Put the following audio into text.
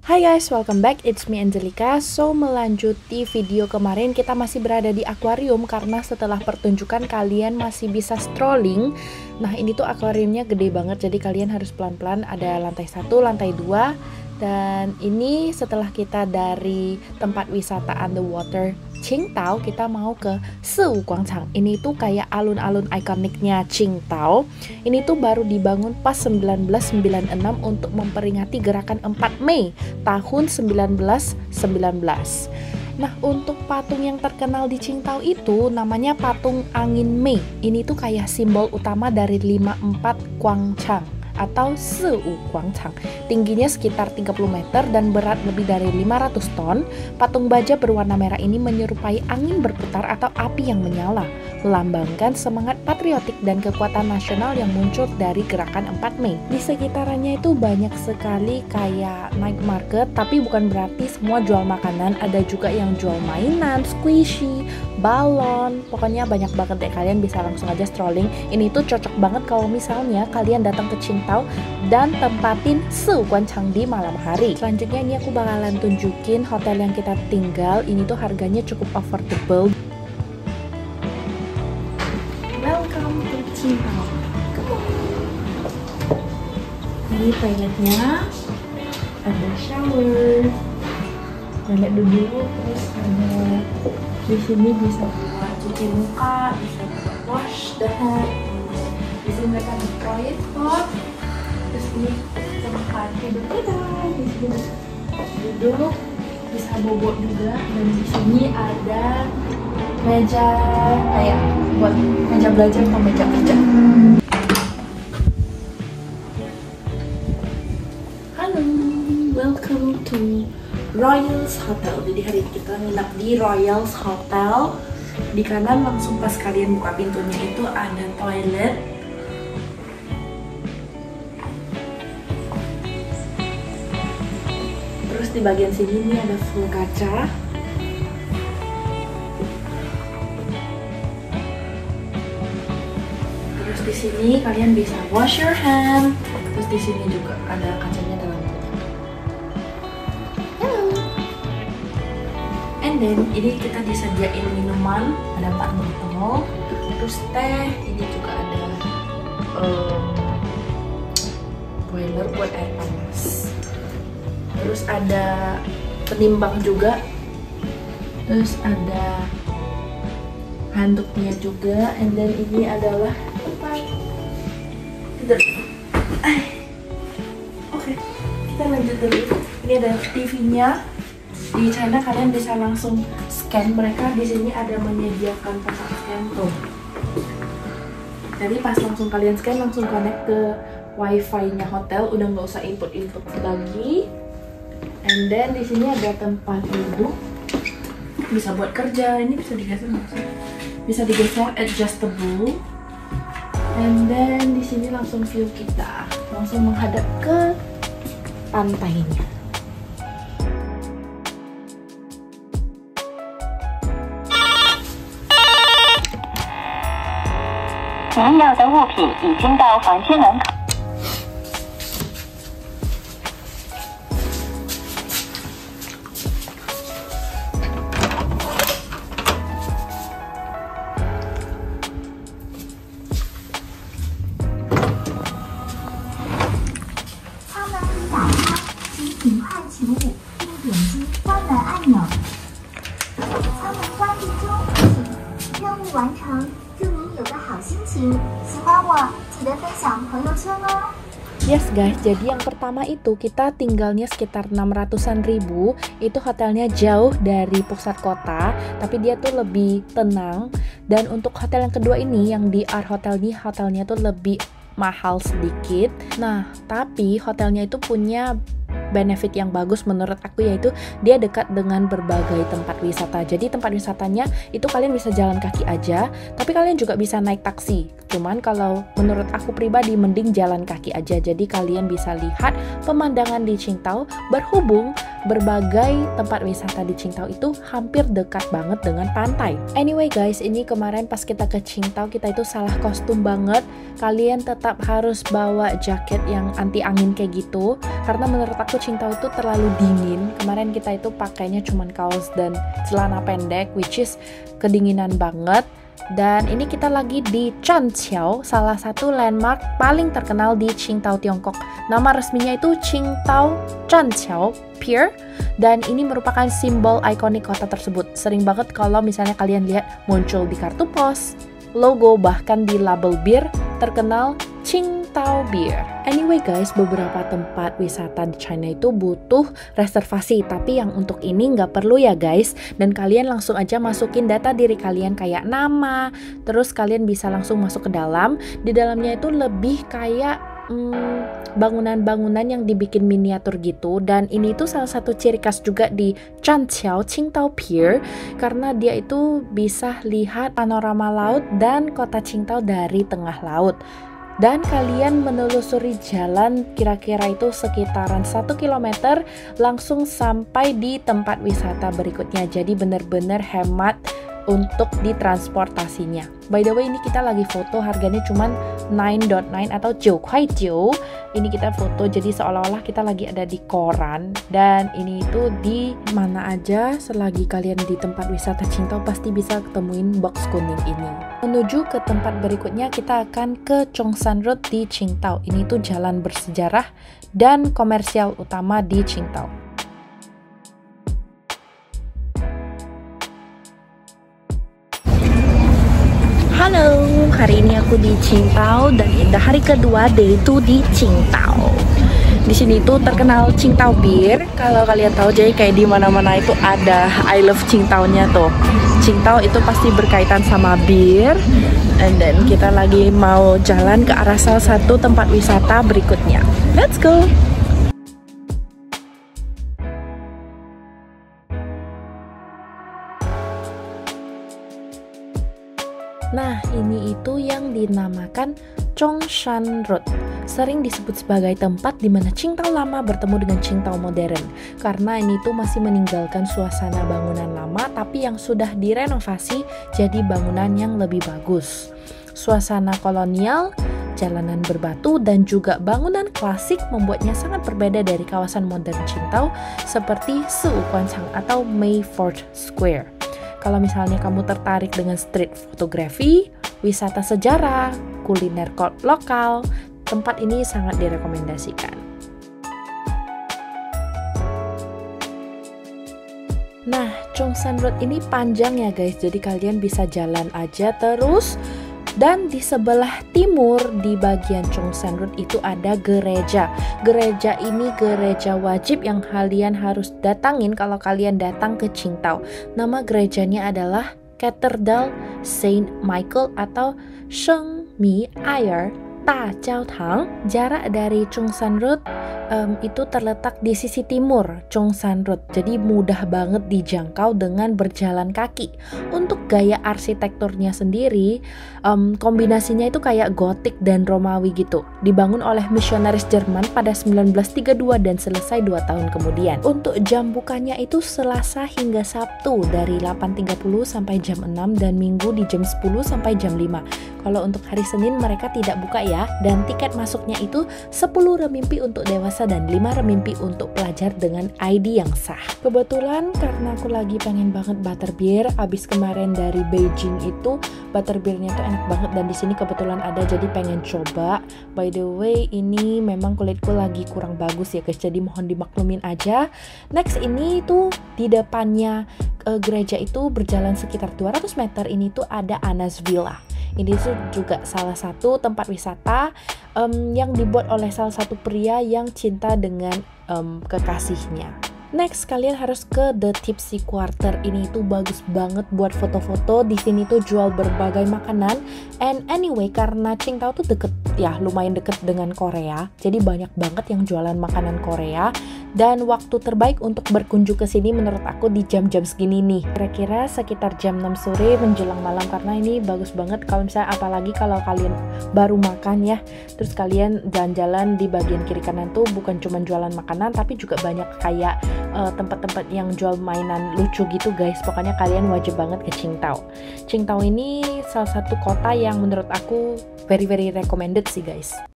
Hai guys, welcome back. It's me Angelica. So, melanjuti video kemarin, kita masih berada di akuarium karena setelah pertunjukan kalian masih bisa strolling. Nah, ini tuh akuariumnya gede banget, jadi kalian harus pelan-pelan. Ada lantai 1, lantai 2. Dan ini setelah kita dari tempat wisata underwater Qingdao, kita mau ke Siwu Guangchang. Ini tuh kayak alun-alun ikoniknya Qingdao. Ini tuh baru dibangun pas 1996 untuk memperingati gerakan 4 Mei tahun 1919. Nah, untuk patung yang terkenal di Qingdao itu namanya patung angin Mei. Ini tuh kayak simbol utama dari 54 Guangchang atau Siwu Guangchang. Tingginya sekitar 30 meter dan berat lebih dari 500 ton. Patung baja berwarna merah ini menyerupai angin berputar atau api yang menyala, melambangkan semangat patriotik dan kekuatan nasional yang muncul dari gerakan 4 Mei. Di sekitarannya itu banyak sekali kayak night market, tapi bukan berarti semua jual makanan, ada juga yang jual mainan, squishy, balon, pokoknya banyak banget deh. Kalian bisa langsung aja strolling. Ini tuh cocok banget kalau misalnya kalian datang ke Qingdao dan tempatin Siwu Guangchang di malam hari. Selanjutnya ini aku bakalan tunjukin hotel yang kita tinggal. Ini tuh harganya cukup affordable. Welcome to Qingdao. Ini toiletnya, ada shower, toilet duduk, terus ada di sini bisa buat cuci muka, bisa buat wash the hand. Di sini mereka ada toilet pot. Terus ini tempat tidur kita, di sini duduk, bisa bobok juga. Dan di sini ada meja kayak buat meja belajar atau meja kerja. Halo, welcome to Royals Hotel. Jadi hari ini kita nginap di Royals Hotel. Di kanan langsung pas kalian buka pintunya itu ada toilet. Terus di bagian sini ini ada full kaca. Terus di sini kalian bisa wash your hand. Terus di sini juga ada kacanya dalam. And then ini kita disediain minuman, ada 4 botol. Terus teh, ini juga ada boiler buat air panas. Terus ada penimbang juga. Terus ada handuknya juga. And then ini adalah tempat tidur. Oke, kita lanjut dulu. Ini ada TV-nya. Di China kalian bisa langsung scan, mereka di sini ada menyediakan pasang scan tuh. Jadi pas langsung kalian scan langsung connect ke wifi-nya hotel, udah nggak usah input lagi. And then di sini ada tempat duduk, bisa buat kerja. Ini bisa digeser nggak sih? Bisa digeser, adjustable. And then di sini langsung view kita, langsung menghadap ke pantainya. 您要的物品已经到房间门口。舱门已打开，请尽快起舞，并点击关门按钮。舱门关闭中，任务完成。 祝您有个好心情，喜欢我记得分享朋友圈哦。 Yes guys, jadi yang pertama itu kita tinggalnya sekitar 600-an ribu. Itu hotelnya jauh dari pusat kota, tapi dia tuh lebih tenang. Dan untuk hotel yang kedua ini, yang di Art Hotel ini, hotelnya tuh lebih mahal sedikit. Nah, tapi hotelnya itu punya benefit yang bagus menurut aku, yaitu dia dekat dengan berbagai tempat wisata. Jadi tempat wisatanya itu kalian bisa jalan kaki aja, tapi kalian juga bisa naik taksi. Cuman kalau menurut aku pribadi mending jalan kaki aja. Jadi kalian bisa lihat pemandangan di Qingdao, berhubung berbagai tempat wisata di Qingdao itu hampir dekat banget dengan pantai. Anyway guys, ini kemarin pas kita ke Qingdao kita itu salah kostum banget. Kalian tetap harus bawa jaket yang anti angin kayak gitu, karena menurut aku Qingdao itu terlalu dingin. Kemarin kita itu pakainya cuman kaos dan celana pendek, which is kedinginan banget. Dan ini kita lagi di Zhanqiao, salah satu landmark paling terkenal di Qingdao, Tiongkok. Nama resminya itu Qingdao Zhanqiao Pier, dan ini merupakan simbol ikonik kota tersebut. Sering banget kalau misalnya kalian lihat muncul di kartu pos, logo, bahkan di label bir terkenal Qingdao Beer. Anyway guys, beberapa tempat wisata di China itu butuh reservasi, tapi yang untuk ini nggak perlu ya guys. Dan kalian langsung aja masukin data diri kalian kayak nama, terus kalian bisa langsung masuk ke dalam. Di dalamnya itu lebih kayak bangunan-bangunan yang dibikin miniatur gitu. Dan ini tuh salah satu ciri khas juga di Zhanqiao Qingdao Pier, karena dia itu bisa lihat panorama laut dan kota Qingdao dari tengah laut. Dan kalian menelusuri jalan kira-kira itu sekitaran 1 km langsung sampai di tempat wisata berikutnya. Jadi bener-bener hemat untuk ditransportasinya. By the way, ini kita lagi foto, harganya cuman 9.9 atau 9.9. Ini kita foto jadi seolah-olah kita lagi ada di koran. Dan ini itu di mana aja selagi kalian di tempat wisata Qingdao pasti bisa ketemuin box kuning ini. Menuju ke tempat berikutnya, kita akan ke Zhongshan Road di Qingdao. Ini tuh jalan bersejarah dan komersial utama di Qingdao. Halo, hari ini aku di Qingdao dan hari kedua day 2 di Qingdao. Di sini tuh terkenal Qingdao Beer. Kalau kalian tahu, jadi kayak di mana-mana itu ada I love Qingdao-nya tuh. Qingdao itu pasti berkaitan sama bir. And then kita lagi mau jalan ke arah salah satu tempat wisata berikutnya. Let's go. Nah, ini itu yang dinamakan Zhongshan Road. Sering disebut sebagai tempat di mana Qingdao lama bertemu dengan Qingdao modern. Karena ini tuh masih meninggalkan suasana bangunan lama, tapi yang sudah direnovasi jadi bangunan yang lebih bagus. Suasana kolonial, jalanan berbatu, dan juga bangunan klasik membuatnya sangat berbeda dari kawasan modern Qingdao seperti Siwuguancang atau Mayford Square. Kalau misalnya kamu tertarik dengan street photography, wisata sejarah, kuliner lokal, tempat ini sangat direkomendasikan. Nah, Zhongshan Road ini panjang ya guys, jadi kalian bisa jalan aja terus. Dan di sebelah timur di bagian Zhongshan Road itu ada gereja. Gereja ini gereja wajib yang kalian harus datangin kalau kalian datang ke Qingdao. Nama gerejanya adalah Cathedral Saint Michael atau Shengmi Ayer Ta Jiao Tang. Jarak dari Zhongshan Road itu terletak di sisi timur Zhongshan Road, jadi mudah banget dijangkau dengan berjalan kaki. Untuk gaya arsitekturnya sendiri, kombinasinya itu kayak gotik dan Romawi gitu. Dibangun oleh misionaris Jerman pada 1932 dan selesai 2 tahun kemudian. Untuk jam bukanya itu Selasa hingga Sabtu dari 8.30 sampai jam 6 dan Minggu di jam 10 sampai jam 5. Kalau untuk hari Senin mereka tidak buka ya, dan tiket masuknya itu 10 renminbi untuk dewasa dan 5 renminbi untuk pelajar dengan ID yang sah. Kebetulan karena aku lagi pengen banget butterbeer, abis kemarin dari Beijing itu butterbeernya tuh enak banget dan di sini kebetulan ada, jadi pengen coba. By the way, ini memang kulitku lagi kurang bagus ya guys, jadi mohon dimaklumin aja. Next, ini tuh di depannya gereja itu berjalan sekitar 200 meter ini tuh ada Anas Villa. Ini tuh juga salah satu tempat wisata yang dibuat oleh salah satu pria yang cinta dengan kekasihnya. Next, kalian harus ke The Tipsy Quarter. Ini tuh bagus banget buat foto-foto. Di sini tuh jual berbagai makanan. And anyway, karena Qingdao tuh deket ya, lumayan deket dengan Korea. Jadi banyak banget yang jualan makanan Korea. Dan waktu terbaik untuk berkunjung ke sini menurut aku di jam-jam segini nih. Kira-kira sekitar jam 6 sore menjelang malam, karena ini bagus banget kalau misalnya, apalagi kalau kalian baru makan ya. Terus kalian jalan-jalan di bagian kiri kanan tuh bukan cuma jualan makanan, tapi juga banyak kayak tempat-tempat yang jual mainan lucu gitu guys. Pokoknya kalian wajib banget ke Qingdao. Qingdao ini salah satu kota yang menurut aku very recommended sih guys.